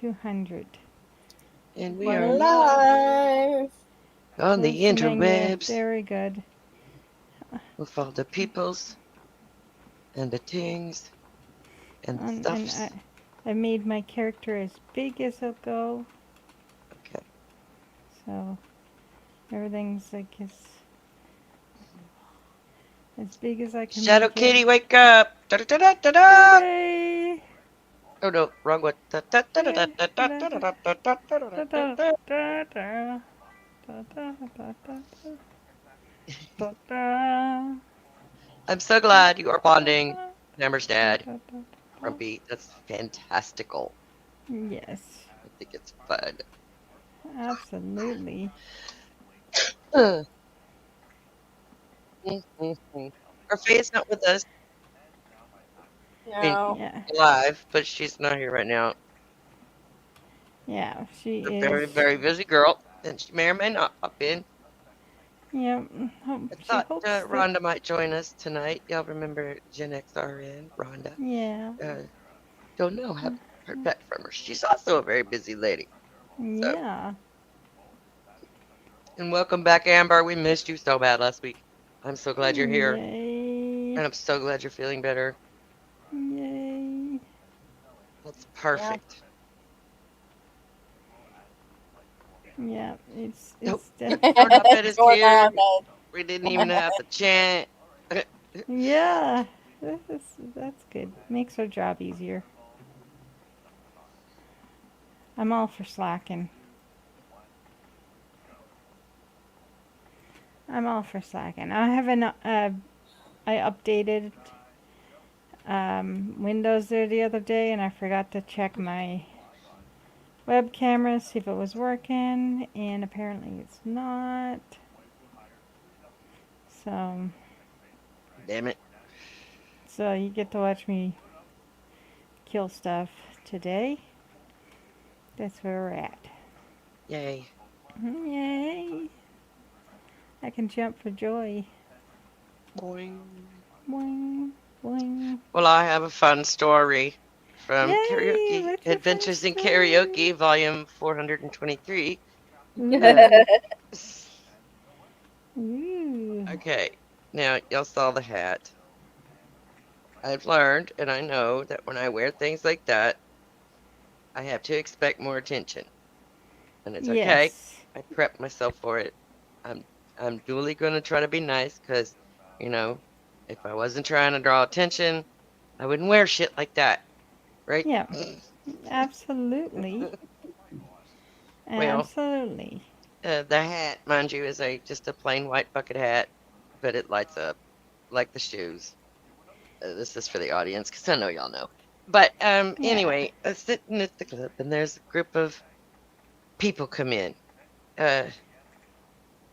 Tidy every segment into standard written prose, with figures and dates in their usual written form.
200. And we We're are live live. on Close the the menu. interwebs Very good. with all the peoples and the things and the And stuffs. I made my character as big as it'll go. Okay. So everything's like as big as I can Shadow make it. Kitty, wake up! Da da da da da da! Hooray! Oh no, wrong one. Da da da da da Hooray! da da da da da da da Da, da da, da. da, da, da, da, da, da, da, I'm so da, glad you are bonding. Amber's da, dad, da, da, da. Grumpy. That's fantastical. Yes, I think it's fun. absolutely. Our Faye's not with us. I mean, No. Yeah, live, but she's not here right now. yeah, she A is. very, very busy girl, and she may or may not pop in. Yeah, I she thought hopes that. Rhonda might join us tonight. Y'all remember Gen XRN, Rhonda? Yeah, Don't know. Haven't heard back from her. She's also a very busy lady. So, yeah. and welcome back, Amber. We missed you so bad last week. I'm so glad you're here, Yay, and I'm so glad you're feeling better. yay. That's Yeah. perfect. Yeah, Nope, it's yep, Doorknob is Going here. on bed. We didn't even have to chant. yeah. That's good. Makes our job easier. I'm all for slacking. I'm all for slacking. I haven't. I updated Windows there the other day, and I forgot to check my web camera, see if it was working, and apparently it's not. So, Damn it. so you get to watch me kill stuff today. That's where we're at. Yay. Yay! I can jump for joy. Boing. Boing, boing. Well, I have a fun story from Yay! Karaoke What's your fun Adventures in story? Karaoke, volume 423. Uh, Yeah. Ooh. okay, now y'all saw the hat. I've learned and I know that when I wear things like that, I have to expect more attention. And it's okay. Yes. I prep myself for it. I'm I'm duly gonna try to be nice because, you know, if I wasn't trying to draw attention, I wouldn't wear shit like that, right? Yeah. Absolutely. Well, Absolutely. the hat, mind you, is a just a plain white bucket hat, but it lights up like the shoes. This is for the audience because I know y'all know. But Yeah. anyway, sitting at the club, and there's a group of people come in. Uh,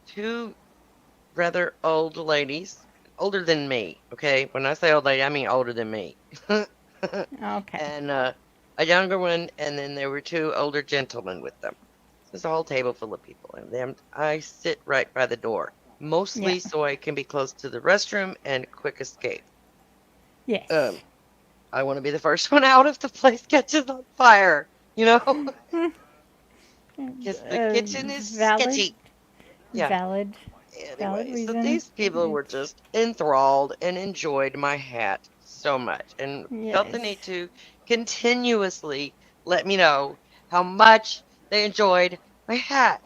two rather old ladies, older than me. Okay, when I say old lady, I mean older than me. Okay. And a younger one, and then there were two older gentlemen with them. There's a whole table full of people, and then I sit right by the door, Yeah. mostly so I can be close to the restroom and quick escape. Yes. Um, I want to be the first one out if the place catches on fire, you know, because the uh, kitchen is valid. sketchy. Yeah. Valid. Valid Anyway, so reason. these people were It's just enthralled and enjoyed my hat so much and felt the yes. need to continuously let me know how much they enjoyed my hat.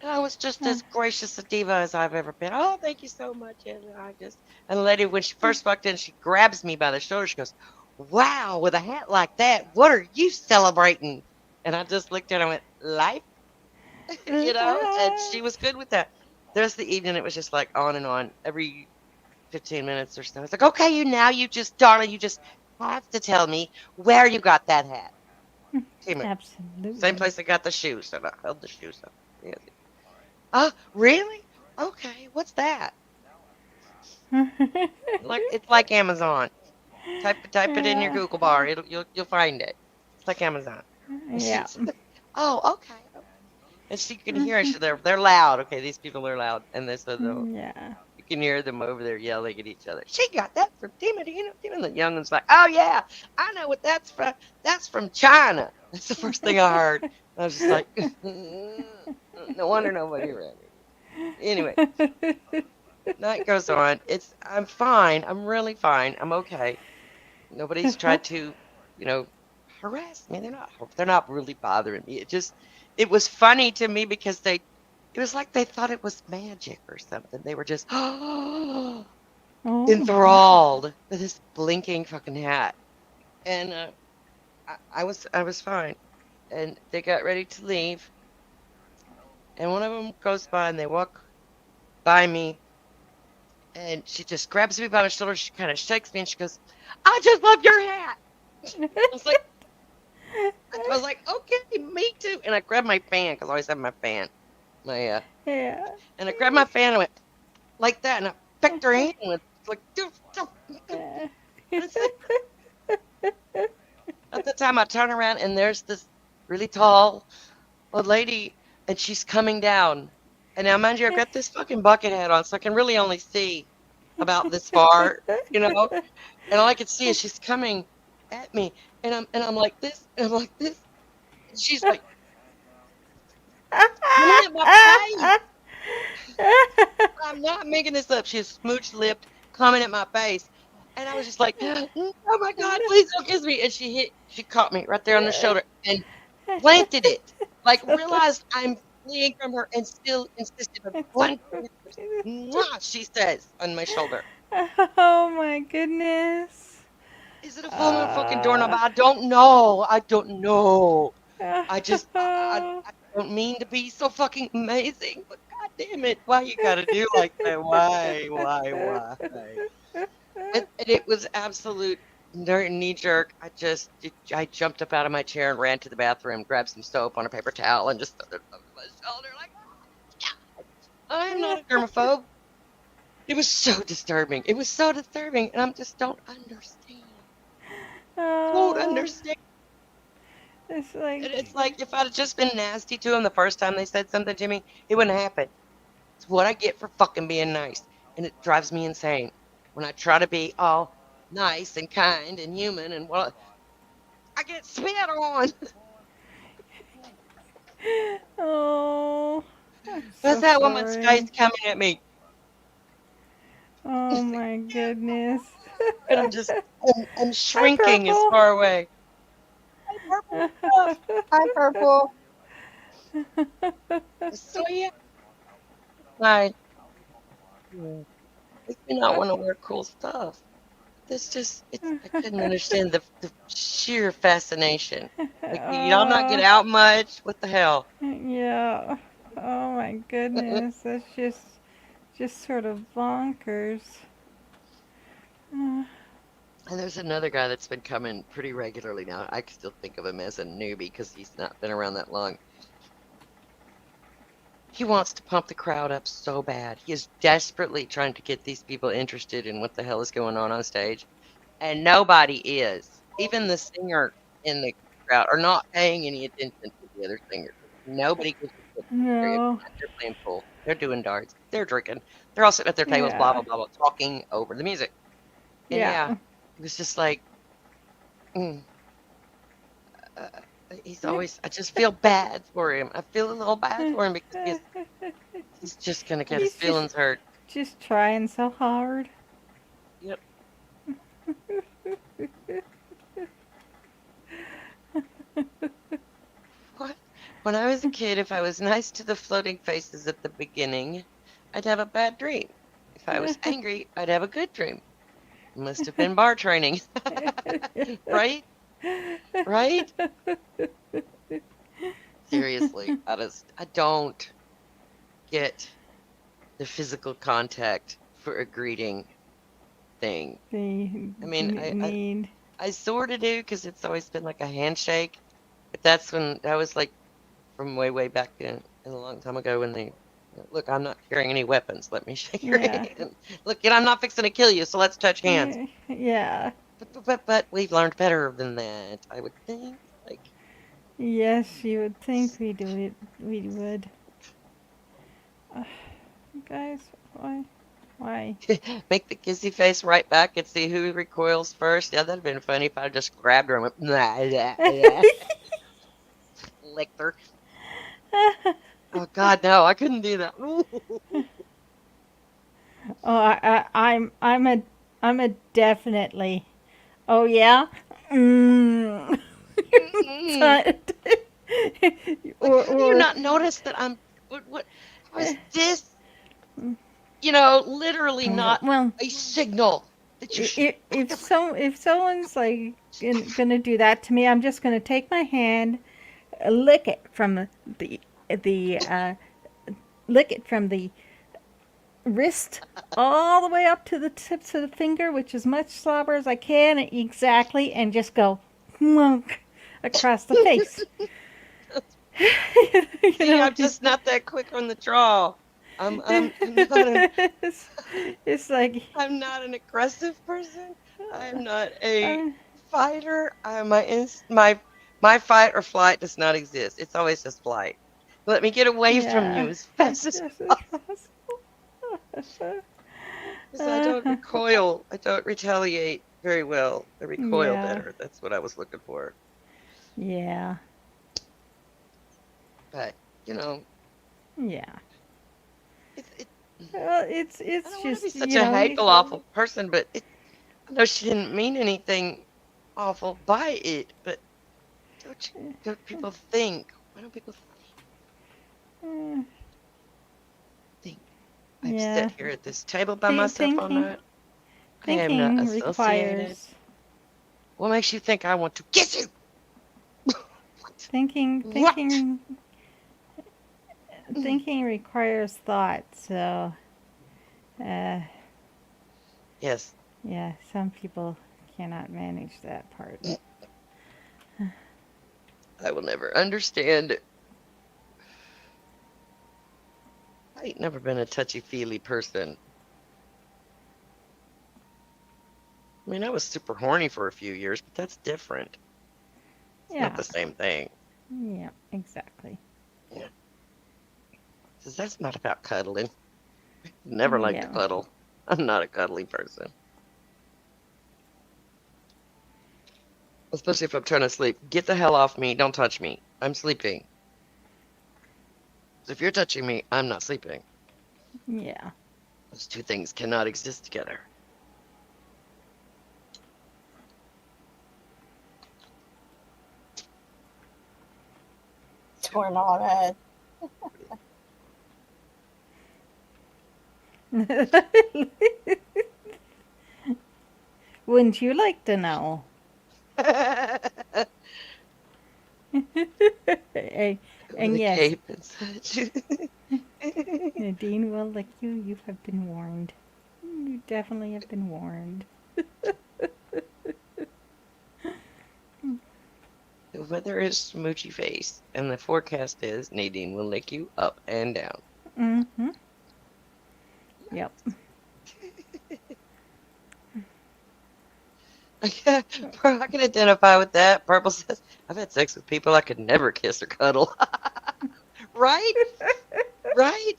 And I was just Uh, as gracious a diva as I've ever been. Oh, thank you so much. And the lady, when she first walked in, she grabs me by the shoulder. She goes, "Wow, with a hat like that, what are you celebrating?" And I just looked at her and went, "Life," and she was good with that. The rest of the evening, it was just like on and on. Every 15 minutes or so, it's like, okay, you just, darling, you just have to tell me where you got that hat. Came same absolutely. place I got the shoes, and I held the shoes up. Yeah. Really? Okay, what's that? Like it's like Amazon. Type it in your Yeah. Google bar. You'll find it. It's like Amazon. And Yeah. she's, oh, okay. And she can hear it. They're loud. Okay, these people are loud, and they so they'll Yeah. can hear them over there yelling at each other. She got that from Timothy. And the young one's like, oh, yeah, I know what that's from. That's from China. That's the first thing I heard. I was just like, no wonder nobody ran it. Anyway, night goes on. I'm fine. I'm really fine. I'm okay. Nobody's tried to, you know, harass me. They're not really bothering me. It was funny to me because it was like they thought it was magic or something. They were just Oh. enthralled with this blinking fucking hat. And I was fine. And they got ready to leave. And one of them goes by and they walk by me. And she just grabs me by my shoulder. She kind of shakes me and she goes, I just love your hat. I was like, okay, me too. And I grabbed my fan because I always have my fan. Yeah. And I grabbed my fan and went like that. And I picked her hand and went like, and it's like, at the time I turn around and there's this really tall old lady and she's coming down. And now, mind you, I've got this fucking bucket hat on, so I can really only see about this far, you know? And all I could see is she's coming at me. And I'm like this, and I'm like this. And she's like, coming at my face. I'm not making this up. She's smooch lipped, coming at my face. And I was just like, oh my God, please don't kiss me. And she caught me right there on the shoulder and planted it. Like, realized I'm fleeing from her and still insisted on planting it. Mwah, she says on my shoulder. Oh my goodness. Is it a full moon fucking doorknob? I don't know. I don't know. I don't mean to be so fucking amazing, but God damn it, why you gotta do like that? Why? And it was absolute knee jerk. I jumped up out of my chair and ran to the bathroom, grabbed some soap on a paper towel, and just threw it over my shoulder like, yeah, I'm not a germaphobe. It was so disturbing. And I just don't understand. Don't understand. It's And it's like if I'd have just been nasty to them the first time they said something to me, it wouldn't happen. It's what I get for fucking being nice. And it drives me insane. When I try to be all nice and kind and human and well, I get spit on. Oh. That's that woman's face coming at me. Oh my goodness. And I'm shrinking as far away. Hi, Purple. So yeah. I makes me not want to wear cool stuff. I couldn't understand the sheer fascination. Like, do y'all not get out much? What the hell? Yeah. Oh my goodness. That's just sort of bonkers. And there's another guy that's been coming pretty regularly now. I still think of him as a newbie because he's not been around that long. He wants to pump the crowd up so bad. He is desperately trying to get these people interested in what the hell is going on stage. And nobody is. Even the singer in the crowd are not paying any attention to the other singers. Nobody gives a shit. No. They're playing pool. They're doing darts. They're drinking. They're all sitting at their tables, blah, blah, blah, blah, talking over the music. And yeah, it was just like, he's always, I just feel bad for him. I feel a little bad for him because he's just going to get his feelings hurt. Just trying so hard. Yep. What? When I was a kid, if I was nice to the floating faces at the beginning, I'd have a bad dream. If I was angry, I'd have a good dream. Must have been bar training. Right? Right? Seriously, I don't get the physical contact for a greeting thing. I mean, I sort of do because it's always been like a handshake. But that was like from way back in a long time ago when they, look, I'm not carrying any weapons. Let me shake your hand. Look, I'm not fixing to kill you, so let's touch hands. Yeah. But we've learned better than that, I would think. Like. Yes, you would think we would. Guys, why? Why? Make the kissy face right back and see who recoils first. Yeah, that'd have been funny if I just grabbed her and went, nah, nah, nah, licked her. Oh, God, no, I couldn't do that. Oh, I'm a definitely. Oh yeah. Mm. Mm-mm. Like, how do you or not notice that how is this, literally not well, a signal that you should back the fuck if someone's like gonna do that to me, I'm just gonna take my hand, lick it from the lick it from the wrist all the way up to the tips of the finger, which is much slobber as I can, exactly, and just go monk across the face. you See, know, I'm just not that quick on the draw. it's, it's like I'm not an aggressive person. I'm not a uh, fighter. My fight or flight does not exist. It's always just flight. Let me get away from you yeah, as fast as just as possible. possible. Because I don't recoil. I don't retaliate very well. I recoil yeah, better. That's what I was looking for. yeah, But, you know, yeah. it Well, I it's don't want to be just such a you, hateful, awful person, but I know she didn't mean anything awful by it, but don't people think? Why don't people uh, think? I've yeah. sat here at this table by myself all Thinking night. I am not thinking associated. requires What makes you think I want to kiss you? What? thinking What? thinking thinking requires thought. So, uh, Yes, yeah, some people cannot manage that part. I will never understand. I ain't never been a touchy-feely person. I mean, I was super horny for a few years, but that's different. It's not Yeah, the same thing. yeah, exactly. Yeah, because that's not about cuddling. Never liked to Yeah. cuddle. I'm not a cuddly person, especially if I'm trying to sleep. Get the hell off me. Don't touch me. I'm sleeping. So if you're touching me, I'm not sleeping. Yeah. Those two things cannot exist together. Torn on it. Wouldn't you like to know? Hey, With and a yes, cape and such. Nadine will lick you. You have been warned. You definitely have been warned. The weather is smoochy face, and the forecast is Nadine will lick you up and down. Mm-hmm. Yep. I can identify with that. Purple says, I've had sex with people I could never kiss or cuddle. Right? Right?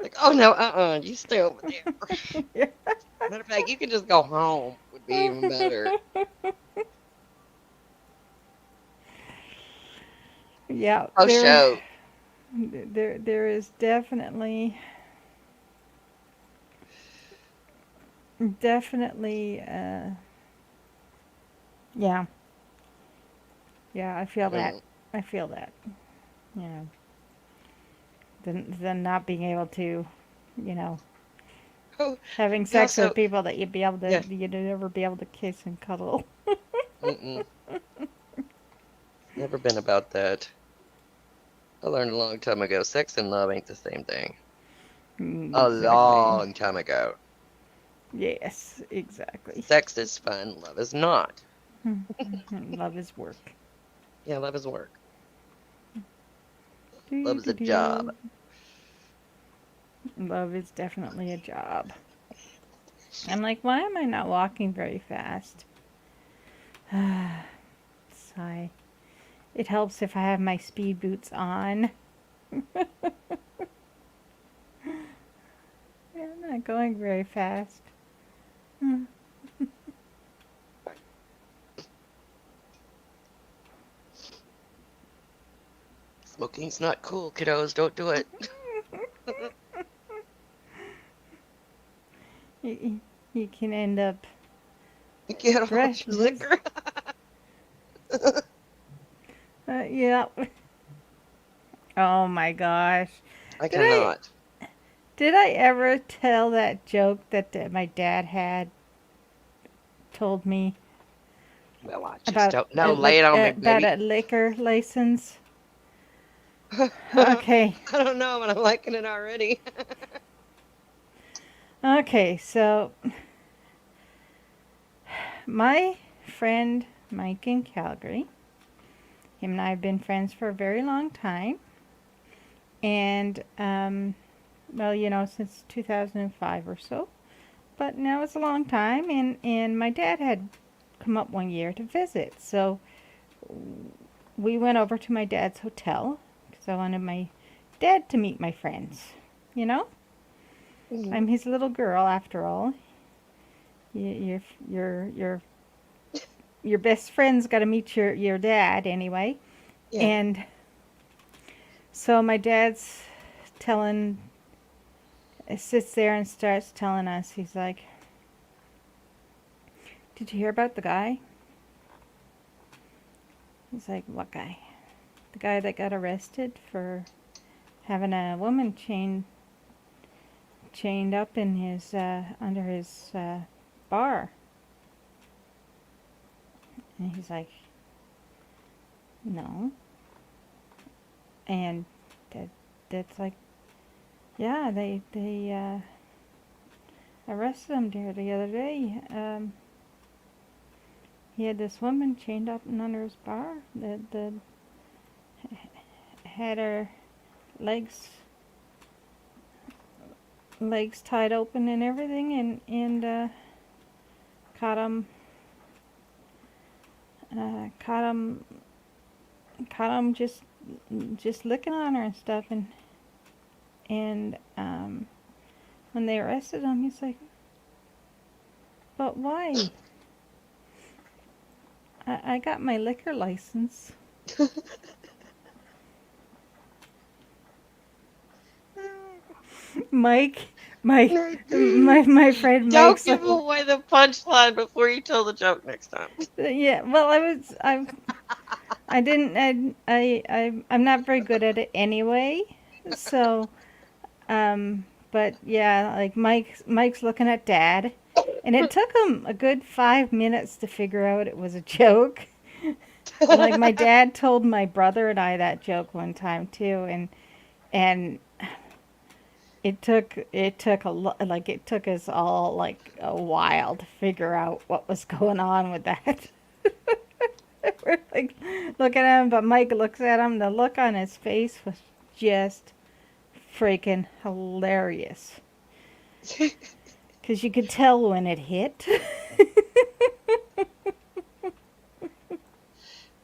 Like, oh no, you stay over there. Matter of fact, you can just go home, would be even better. Yeah, Oh, show. there is definitely, yeah, yeah, I feel that. Mm. I feel that. Yeah. Than not being able to, you know, Oh, having you sex with also, people that you'd be able to, yeah. you'd never be able to kiss and cuddle. Mm-mm. Never been about that. I learned a long time ago, sex and love ain't the same thing. A Exactly. long time ago. Yes, exactly. Sex is fun, love is not. Love is work. Yeah, love is work. Do, Love is do, a job. do. Love is definitely a job. I'm like, why am I not walking very fast? Sigh. It helps if I have my speed boots on. not going very fast. Hmm. Smoking's not cool, kiddos. Don't do it. You, you can end up You get all your breathless. liquor. Yeah. Oh my gosh. I Did I cannot. did I ever tell that joke that my dad had told me Well, I just about don't know. Lay it on me, about baby. a liquor license? I Okay. don't know, but I'm liking it already. Okay, so my friend Mike in Calgary, him and I have been friends for a very long time. And, well, since 2005 or so. But now it's a long time. And my dad had come up one year to visit. So we went over to my dad's hotel because I wanted my dad to meet my friends. You know, I'm Mhm. his little girl after all. Your your best friend's got to meet your dad anyway. Yeah. And so my dad's telling, sits there and starts telling us. He's like, "Did you hear about the guy?" He's like, "What guy?" "The guy that got arrested for having a woman chained up in his under his bar." And he's like, "No." And that that's like, yeah, they arrested him there the other day. He had this woman chained up and under his bar. The had her legs tied open and everything, and caught him uh, caught him caught him just licking on her and stuff, and when they arrested him, he's like, "But why? I got my liquor license." Mike, my Nadine, my friend don't Mike's give like, away the punchline before you tell the joke next time. yeah. Well, I didn't I'm not very good at it anyway, so but yeah, like Mike's looking at Dad, and it took him a good 5 minutes to figure out it was a joke. Like my dad told my brother and I that joke one time too, and it took us all like a while to figure out what was going on with that. We're like looking at him, but Mike looks at him. The look on his face was just freaking hilarious. Because you could tell when it hit.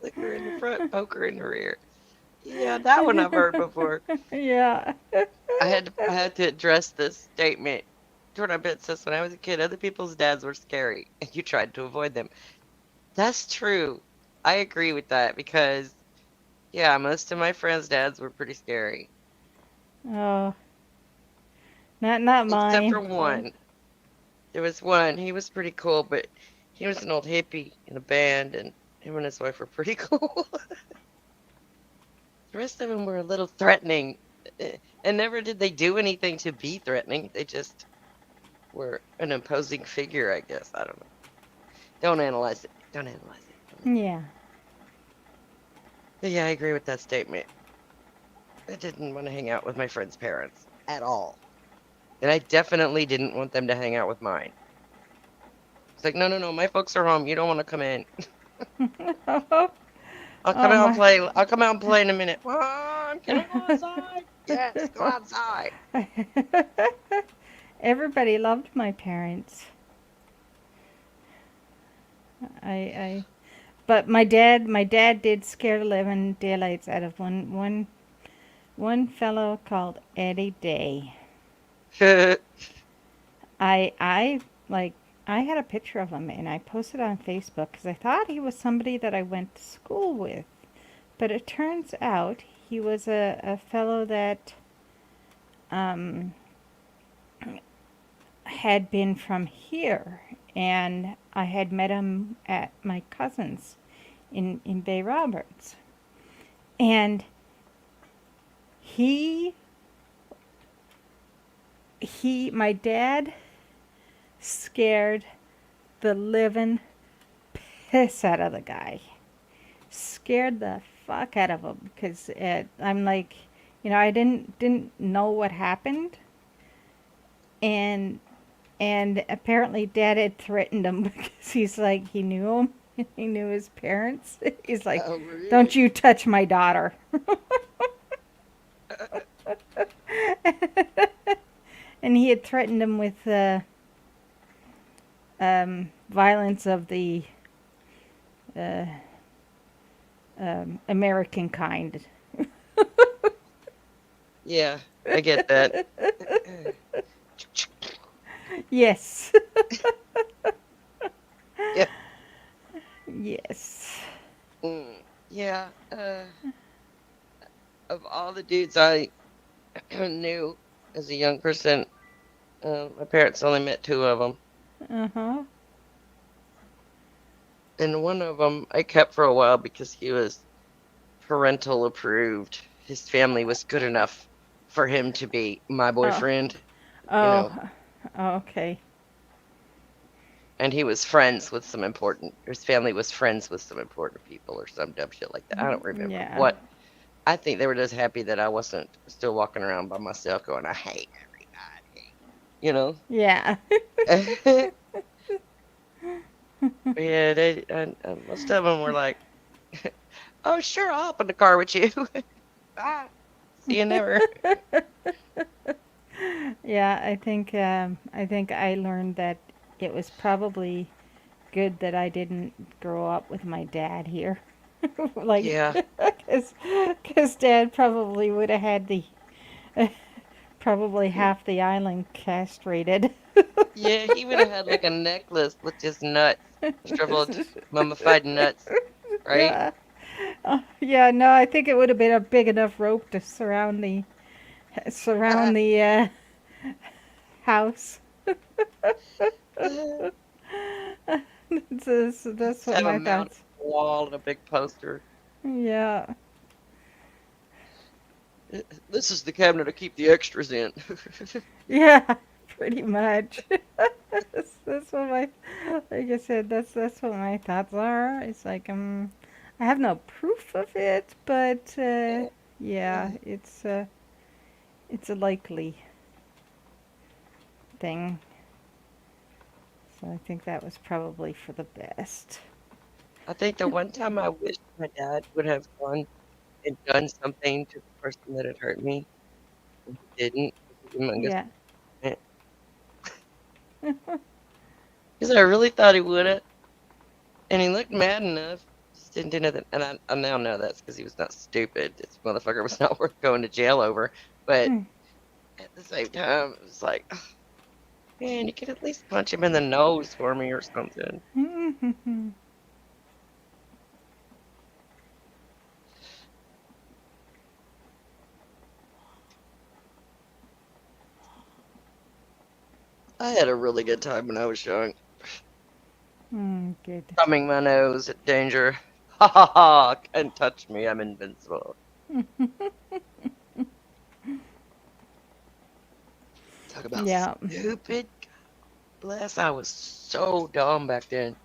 Liquor in the front, poker in the rear. Yeah, that one I've heard before. Yeah. I had to address this statement. Jordan Bit says when I was a kid, other people's dads were scary, and you tried to avoid them. That's true. I agree with that because yeah, most of my friends' dads were pretty scary, Oh, not except for mine. one. There was one. He was pretty cool, but he was an old hippie in a band, and him and his wife were pretty cool. The rest of them were a little threatening, and never did they do anything to be threatening. They just were an imposing figure, I guess. I don't know. Don't analyze it. Don't analyze it. Don't analyze Yeah. it. But yeah, I agree with that statement. I didn't want to hang out with my friend's parents at all. And I definitely didn't want them to hang out with mine. It's like, no, no, no, my folks are home. You don't want to come in. Oh, I'll come oh out and my. play. I'll come out and play in a minute. Mom, can I go outside? Yes, go outside. Everybody loved my parents. I but my dad did scare the living daylights out of one fellow called Eddie Day. I like I had a picture of him and I posted on Facebook because I thought he was somebody that I went to school with, but it turns out he was a fellow that um, had been from here, and I had met him at my cousin's in Bay Roberts, and he my dad scared the living piss out of the guy. Scared the fuck out of him because I'm like, I didn't know what happened, and apparently Dad had threatened him because he's like he knew him, he knew his parents. He's like, Oh, "Don't really? you touch my daughter." And he had threatened him with violence of the uh, American kind. Yeah, I get that. Yes. Yeah. Yes. Yeah. Of all the dudes I knew as a young person, my parents only met two of them. Uh-huh. And one of them I kept for a while because he was parental approved. His family was good enough for him to be my Oh. boyfriend, you Oh. know, Okay. and he was friends with some important, his family was friends with some important people or some dumb shit like that. I don't remember Yeah. what. I think they were just happy that I wasn't still walking around by myself going, I hate everybody, you know? Yeah. Yeah, most of them were like, oh, sure, I'll hop in the car with you. Bye. See you never. Yeah, I think I learned that it was probably good that I didn't grow up with my dad here. Like, Yeah. cause Dad probably would have had the probably half the island castrated. Yeah, he would have had like a necklace with just nuts, shriveled, mummified nuts, right? Yeah. Yeah, no, I think it would have been a big enough rope to surround the house. That's Just what have a my mount thoughts. on the wall and a big poster. Yeah. This is the cabinet to keep the extras in. Yeah, pretty much. That's what my, like I said, that's what my thoughts are. It's like I have no proof of it, but yeah, it's a likely thing. So I think that was probably for the best. I think the one time I wished my dad would have gone and done something to the person that had hurt me, and he didn't. He was humongous. Yeah. Because I really thought he would have, and he looked mad enough. Just didn't do nothing. And I now know that's because he was not stupid. This motherfucker was not worth going to jail over. But at the same time, it was like, man, you could at least punch him in the nose for me or something. I had a really good time when I was young. Good. Thumbing my nose at danger. Ha ha ha! Can't touch me. I'm invincible. Talk about Yeah. stupid. Bless, I was so dumb back then.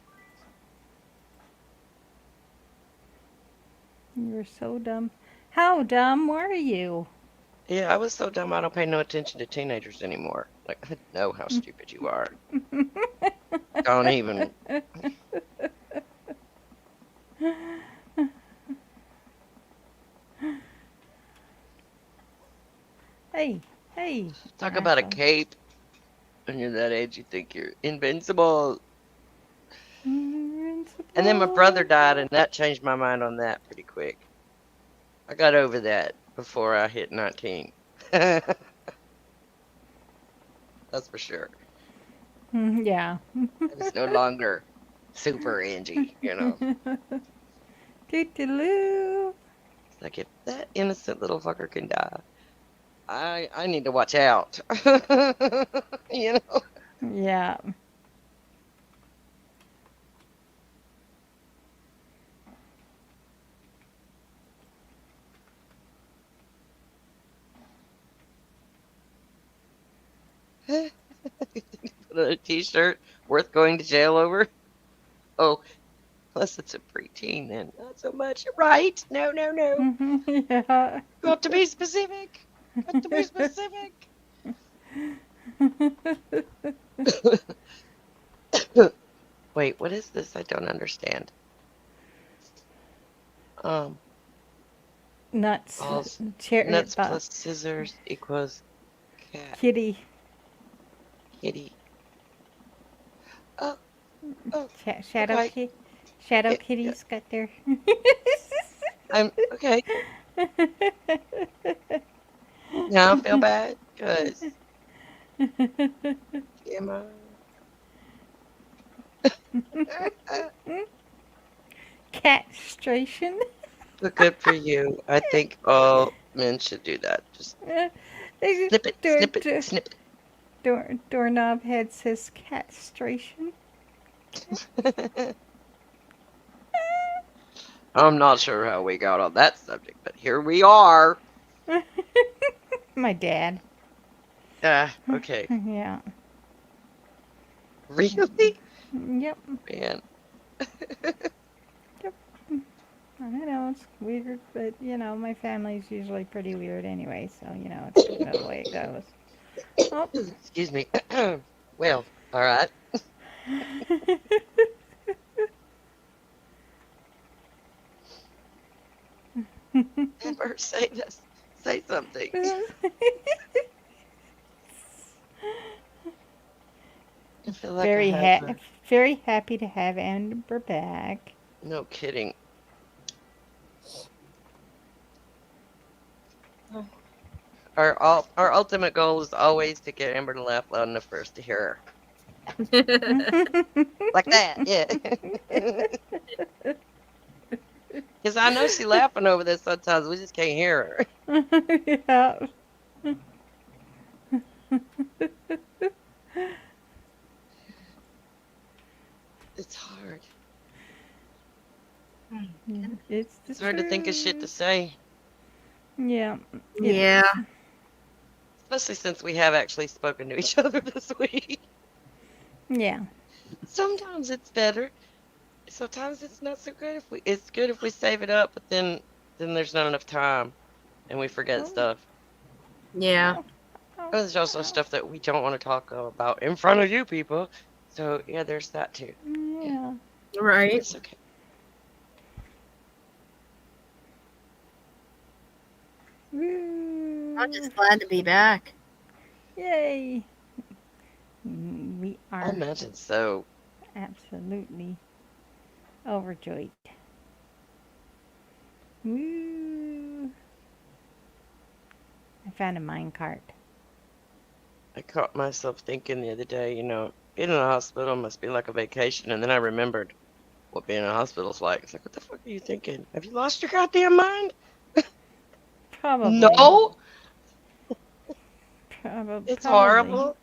You were so dumb. How dumb were you? Yeah, I was so dumb I don't pay no attention to teenagers anymore. Like, I know how stupid you are. Don't even. Hey, hey, Talk about a Marshall. cape. When you're that age, you think you're invincible. And then my brother Invincible. died, and that changed my mind on that pretty quick. I got over that before I hit 19. That's for sure. Yeah. I was no longer super Angie, you know. Toodaloo. It's like if that innocent little fucker can die, I need to watch out. You know. Yeah. Put on a t-shirt worth going to jail over. Oh, unless it's a preteen, then not so much. Right? No, no, no. Yeah. You have to be specific. Got to be specific. Wait, what is this? I don't understand. Um, Nuts. balls, Cherry. nuts plus scissors equals cat, Kitty. kitty. Oh, oh, Shadow okay. kitty. Shadow Yeah, yeah. kitties got their. I'm okay. Now I feel bad because TMI. Castration. But good for you. I think all men should do that. Just snip it, door, snip it, snip doorknob head says castration. it. I'm not sure how we got on that subject, but here we are. My dad. Okay. Yeah. Really? Yep. Man. Yep. I know it's weird, but my family's usually pretty weird anyway, so it's the way it goes. Oh. Excuse me. Well, all right. Amber, say this. Say something. I feel like I very have. very happy to have Amber back. No kidding. Our ultimate goal is always to get Amber to laugh loud enough for us to hear her. Like that, yeah. Because I know she's laughing over this sometimes. We just can't hear her. Yeah. It's hard. It's the It's hard to think of shit to truth. say. Yeah, it Yeah. is. Especially since we have actually spoken to each other this week. Yeah. Sometimes it's better. Sometimes it's not so good if it's good if we save it up, but then there's not enough time and we forget Oh, stuff. Yeah. oh, There's also oh. stuff that we don't want to talk about in front of you people. So yeah, there's that too. Yeah, Yeah. Right. it's okay. Woo. I'm just glad to be back. Yay. We I are imagine so. absolutely overjoyed. Woo. I found a minecart. I caught myself thinking the other day, being in a hospital must be like a vacation, and then I remembered what being in a hospital's like. It's like, what the fuck are you thinking? Have you lost your goddamn mind? Probably. No, it's Probably. horrible.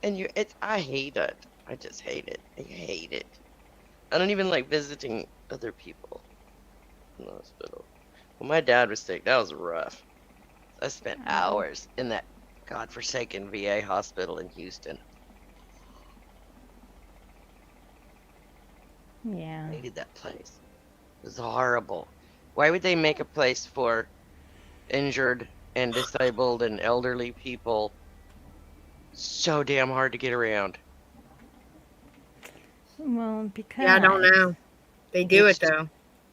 And I hate it. I just hate it. I hate it. I don't even like visiting other people in the hospital. When my dad was sick, that was rough. I spent hours in that godforsaken VA hospital in Houston. Yeah. I hated that place. It was horrible. Why would they make a place for injured and disabled and elderly people so damn hard to get around? Well, because. Yeah, I don't know. They do It's it though.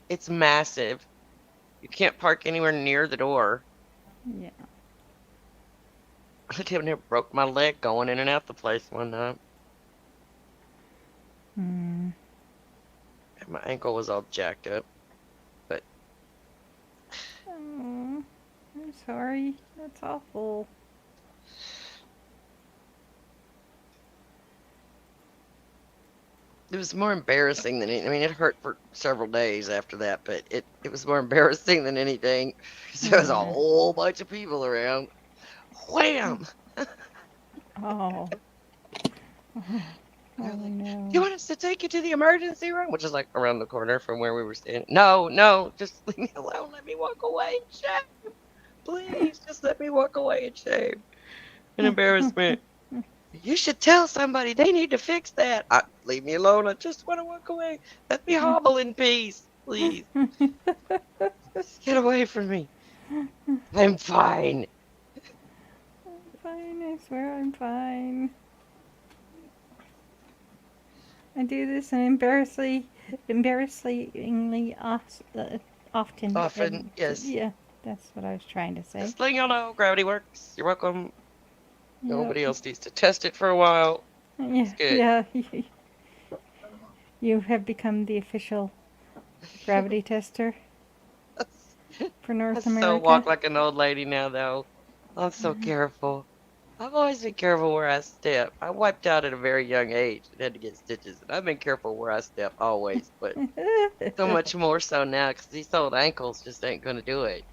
it's massive. You can't park anywhere near the door. Yeah. I damn near broke my leg going in and out the place one night. Hmm. And my ankle was all jacked up. But Oh, I'm sorry. That's awful. It was more embarrassing than anything. I mean, it hurt for several days after that, but it was more embarrassing than anything. 'Cause there was a Yeah. whole bunch of people around. Wham! Oh. They're Oh like, "You no. want us to take you to the emergency room?" Which is like around the corner from where we were standing. No, no, just leave me alone. Let me walk away in shame. Please, just let me walk away in shame and embarrassment. You should tell somebody. They need to fix that. Leave me alone. I just want to walk away. Let me hobble in peace, please. Just get away from me. I'm fine. Fine, I swear I'm fine. I do this and embarrassingly often. Often, yes. Yeah, that's what I was trying to say. Just letting y'all know, gravity works. You're welcome. Yep. Nobody else needs to test it for a while. Yeah, It's good. yeah. You have become the official gravity tester for I North so America. walk like an old lady now, though. I'm so careful. I've always been careful where I step. I wiped out at a very young age and had to get stitches, and I've been careful where I step always, but so much more so now because these old ankles just ain't gonna do it.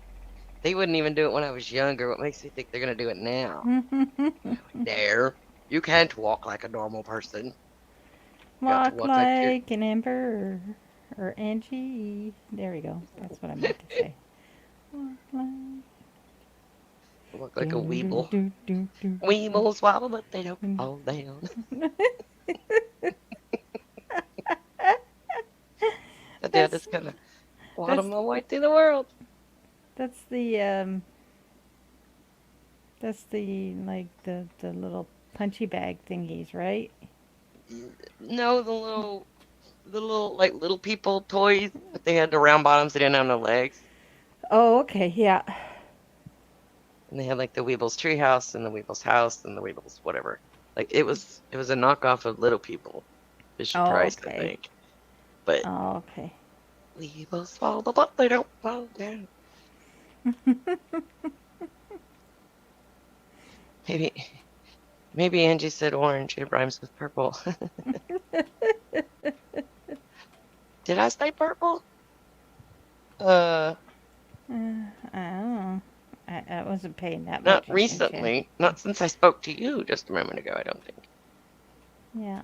They wouldn't even do it when I was younger. What makes me think they're gonna do it now? There, you can't walk like a normal person. You got to Walk walk like you're like an Amber or Angie. There we go. That's what I meant to say. Walk like. walk like a Do, do, weeble. do, do, do, Weebles wobble, but they don't do. fall down. So yeah, that's just kind of waddle that's my way through the world. that's the like the little punchy bag thingies, right? No, the little like little people toys, but they had the round bottoms. They didn't have no legs, Oh, okay, yeah. and they had like the Weebles treehouse and the Weebles house and the Weebles whatever. Like it was a knockoff of Little People, Fisher Oh, Price, I okay. think. But Oh, okay. Weebles fall, but they don't fall down. Maybe maybe Angie said orange. It rhymes with purple. Did I say purple? Uh, I don't know. I wasn't paying that not much attention. recently. Not since I spoke to you just a moment ago, I don't think. Yeah.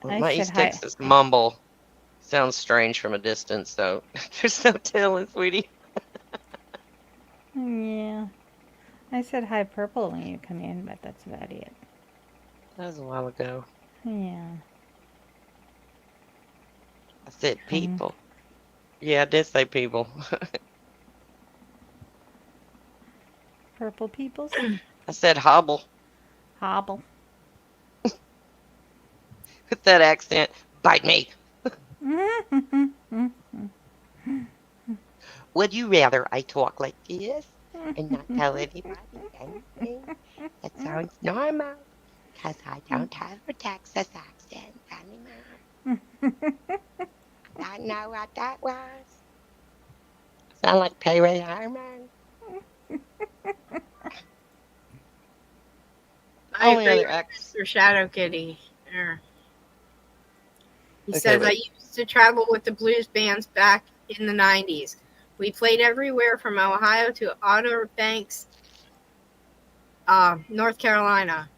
Well, I my said East hi. Texas mumble sounds strange from a distance, so there's no telling, sweetie. Yeah. I said hi purple when you come in, but that's about it. That was a while ago. Yeah. I said Come. people. Yeah, I did say people. Purple peoples. I said hobble Hobble. with that accent. Bite me. Would you rather I talk like this and not tell anybody anything? That sounds normal, 'cause I don't have a Texas accent anymore. I don't know what that was. Sound like Pee Wee Herman. My Only other favorite acts. Mr. Shadow Kitty. There. He Okay, says, I wait. used to travel with the blues bands back in the 90s. We played everywhere from Ohio to Outer Banks, North Carolina.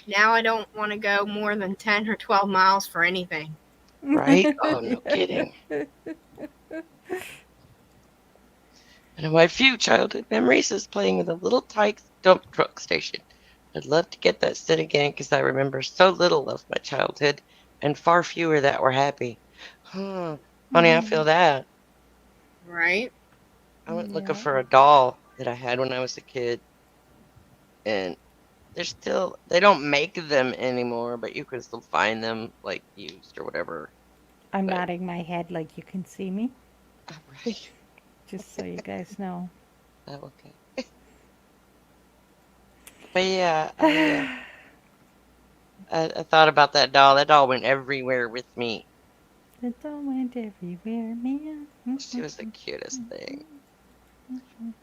Now I don't want to go more than 10 or 12 miles for anything. Right? Oh, no kidding. One of my few childhood memories is playing in the Little Tykes dump truck station. I'd love to get that set again because I remember so little of my childhood and far fewer that were happy. Huh. Funny, I feel that. Right? I went looking Yeah. for a doll that I had when I was a kid, and they don't make them anymore, but you can still find them like used or whatever. I'm But, nodding my head like you can see me, all right. just so you guys know. Oh, okay. But yeah, I thought about that doll. That doll went everywhere with me. The doll went everywhere, man. She was the cutest thing.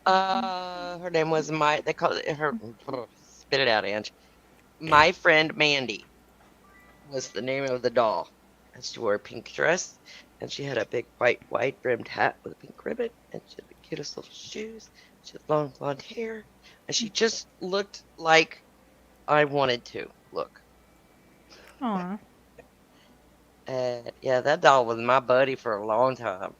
Her name was they called it her, spit it out, Ange. My Friend Mandy was the name of the doll. And she wore a pink dress, and she had a big white wide brimmed hat with a pink ribbon, and she had the cutest little shoes. She had long blonde hair, and she just looked like I wanted to look. Aw. And yeah, that doll was my buddy for a long time.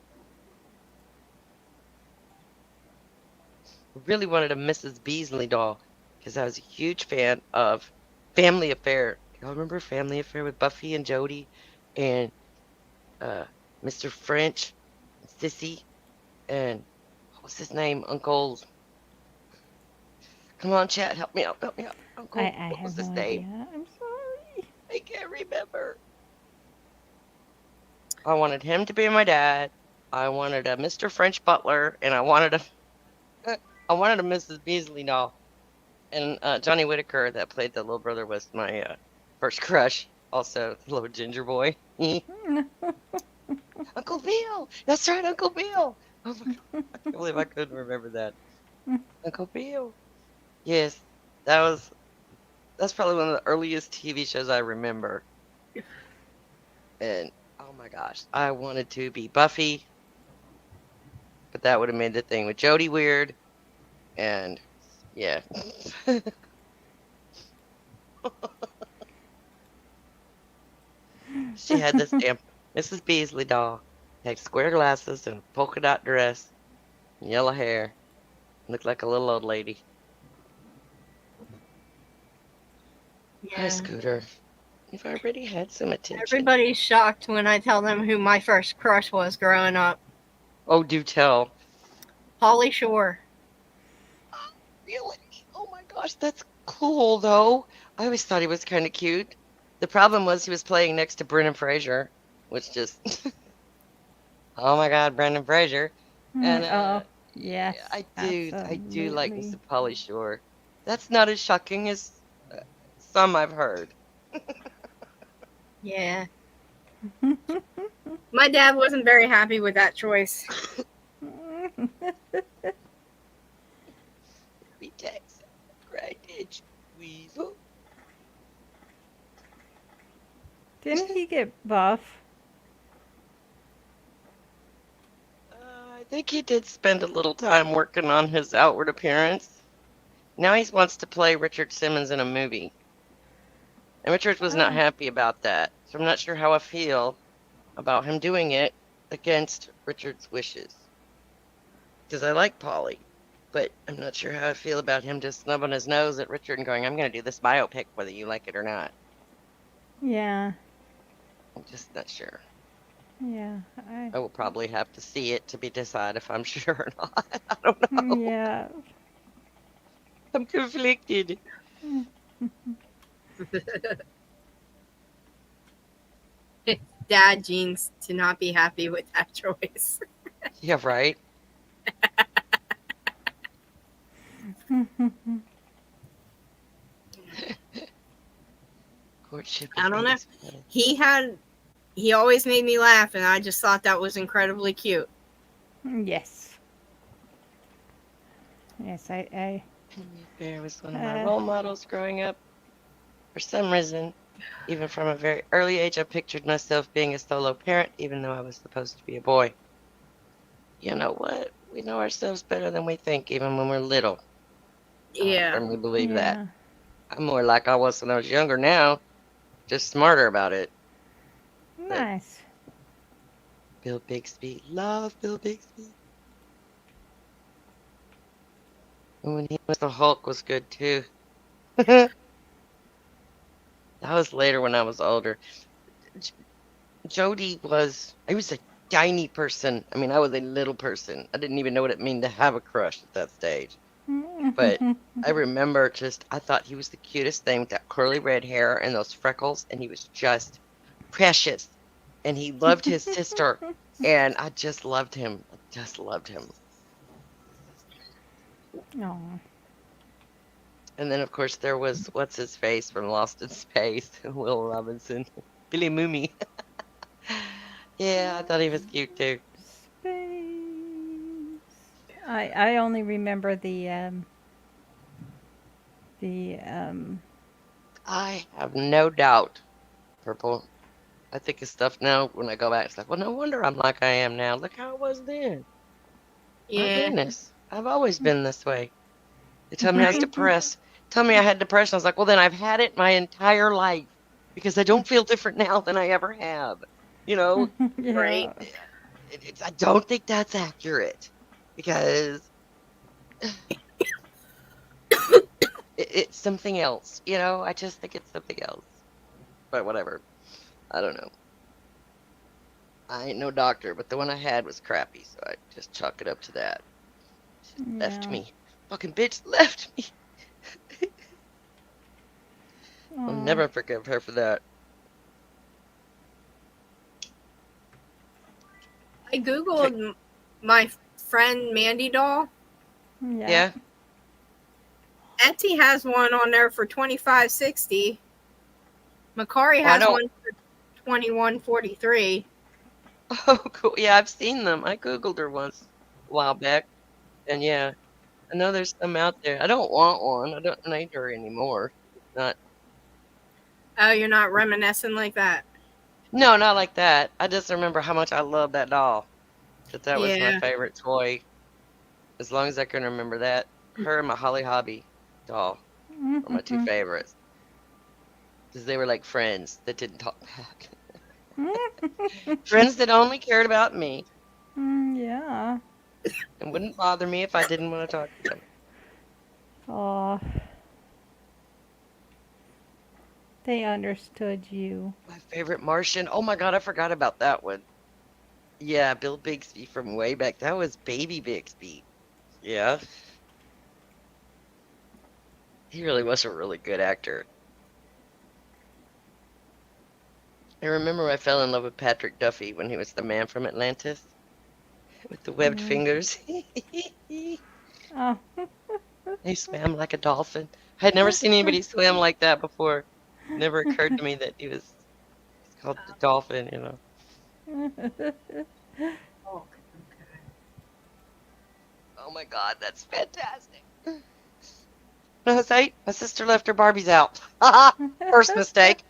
Really wanted a Mrs. Beasley doll because I was a huge fan of Family Affair. Y'all remember Family Affair with Buffy and Jody and uh, Mr. French, and Sissy, and what's his name? Uncle. Come on, chat, help me out, help me out. Uncle, I what was have his no name? idea. I'm sorry. I can't remember. I wanted him to be my dad. I wanted a Mr. French butler, and I wanted a I wanted a Mrs. Beasley doll. And Johnny Whitaker, that played the little brother, was my first crush. Also, the little ginger boy. Uncle Bill. That's right, Uncle Bill. Oh my God, I can't believe I couldn't remember that. Uncle Bill. Yes, that was that's probably one of the earliest TV shows I remember. And oh my gosh, I wanted to be Buffy, but that would have made the thing with Jodie weird. And yeah. She had this damn Mrs. Beasley doll. Had square glasses and a polka dot dress, and yellow hair. Looked like a little old lady. Hi, Yeah. Scooter. You've already had some attention. Everybody's shocked when I tell them who my first crush was growing up. Oh, do tell. Holly Shore. Really? Oh my gosh, that's cool though. I always thought he was kind of cute. The problem was he was playing next to Brendan Fraser, which just oh my God, Brendan Fraser. And Oh, yeah, yes, I do like absolutely. Mr. Polly Shore. That's not as shocking as some I've heard. Yeah. My dad wasn't very happy with that choice. We text, right? Did you, Weasel? Didn't he get buff? I think he did spend a little time working on his outward appearance. Now he wants to play Richard Simmons in a movie. And Richard was not Oh, happy about that. So I'm not sure how I feel about him doing it against Richard's wishes. Because I like Polly. But I'm not sure how I feel about him just snubbing his nose at Richard and going, I'm going to do this biopic whether you like it or not. yeah, I'm just not sure. yeah. I will probably have to see it to be decide if I'm sure or not. I don't know. Yeah. I'm conflicted. Dad genes to not be happy with that choice. Yeah, right. Courtship is I don't know. always fun. He always made me laugh, and I just thought that was incredibly cute. Yes. Yes, Henry Bear was one of my role models growing up. For some reason, even from a very early age, I pictured myself being a solo parent, even though I was supposed to be a boy. You know what? We know ourselves better than we think, even when we're little. I Yeah. firmly believe that. yeah. I'm more like I was when I was younger now, just smarter about it. But Nice. Bill Bixby, love Bill Bixby. And when he was the Hulk was good too. That was later when I was older. Jody I was a tiny person. I mean, I was a little person. I didn't even know what it meant to have a crush at that stage. But I remember I thought he was the cutest thing with that curly red hair and those freckles, and he was just precious. And he loved his sister, and I just loved him. I just loved him. Oh. And then, of course, there was what's his face from Lost in Space, Will Robinson, Billy Mooney. Yeah, I thought he was cute too. Space. I only remember the I have no doubt, Purple. I think of stuff now when I go back. It's like, well, no wonder I'm like I am now. Look how I was then. My Yeah. goodness. I've always been this way. They tell me I was Right. depressed. Tell me I had depression. I was like, well, then I've had it my entire life because I don't feel different now than I ever have. You know, Right. Yeah. I don't think that's accurate because it's something else. You know, I just think it's something else. But whatever. I don't know. I ain't no doctor, but the one I had was crappy, so I just chalk it up to that. She left Yeah. me. Fucking bitch left me. I'll Oh. never forgive her for that. I Okay. googled my friend Mandy doll. Yeah. Yeah. Etsy has one on there for $25.60. Macari Well, I has don't. one for $21.43. Oh, cool. Yeah, I've seen them. I Googled her once a while back. And yeah, I know there's some out there. I don't want one. I don't need her anymore. It's not. Oh, you're not reminiscing like that. No, not like that. I just remember how much I loved that doll. That was my Yeah. favorite toy. As long as I can remember that. Her and my Holly Hobby doll are my two favorites. Because they were like friends that didn't talk back. Friends that only cared about me Yeah. and wouldn't bother me if I didn't want to talk to them. Oh, they understood you. My favorite Martian. Oh my God, I forgot about that one. Yeah, Bill Bixby from way back. That was Baby Bixby. Yeah. He really was a really good actor. I remember I fell in love with Patrick Duffy when he was the man from Atlantis with the webbed Mm. fingers. Oh. He swam like a dolphin. I had never seen anybody swim like that before. Never occurred to me that he's called the dolphin, you know. Oh my God, that's fantastic. No, my sister left her Barbies out. First mistake.